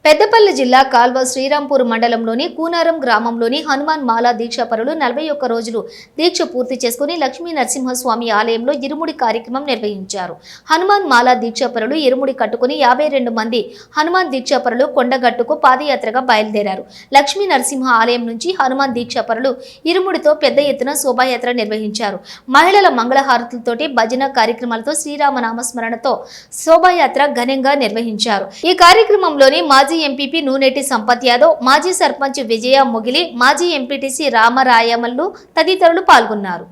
పెద్దపల్లి జిల్లా కాల్వ శ్రీరాంపూర్ మండలంలోని కూనారం గ్రామంలోని హనుమాన్ మాలా దీక్షాపరులు 41 రోజులు దీక్ష పూర్తి చేసుకుని లక్ష్మీ నరసింహస్వామి ఆలయంలో ఇరుముడి కార్యక్రమం నిర్వహించారు. హనుమాన్ మాలా దీక్షాపరులు ఇరుముడి కట్టుకుని 52 మంది హనుమాన్ దీక్షాపరులు కొండగట్టుకు పాదయాత్రగా బయలుదేరారు. లక్ష్మీ నరసింహ ఆలయం నుంచి హనుమాన్ దీక్షాపరులు ఇరుముడితో పెద్ద ఎత్తున శోభాయాత్ర నిర్వహించారు. మహిళల మంగళహారతులతోటి భజన కార్యక్రమాలతో శ్రీరామనామ స్మరణతో శోభాయాత్ర ఘనంగా నిర్వహించారు. ఈ కార్యక్రమంలోని మాజీ ఎంపీపీ నూనెటి సంపత్ యాదవ్, మాజీ సర్పంచ్ విజయ మొగిలి, మాజీ ఎంపీటీసీ రామరాయమల్లు తదితరులు పాల్గొన్నారు.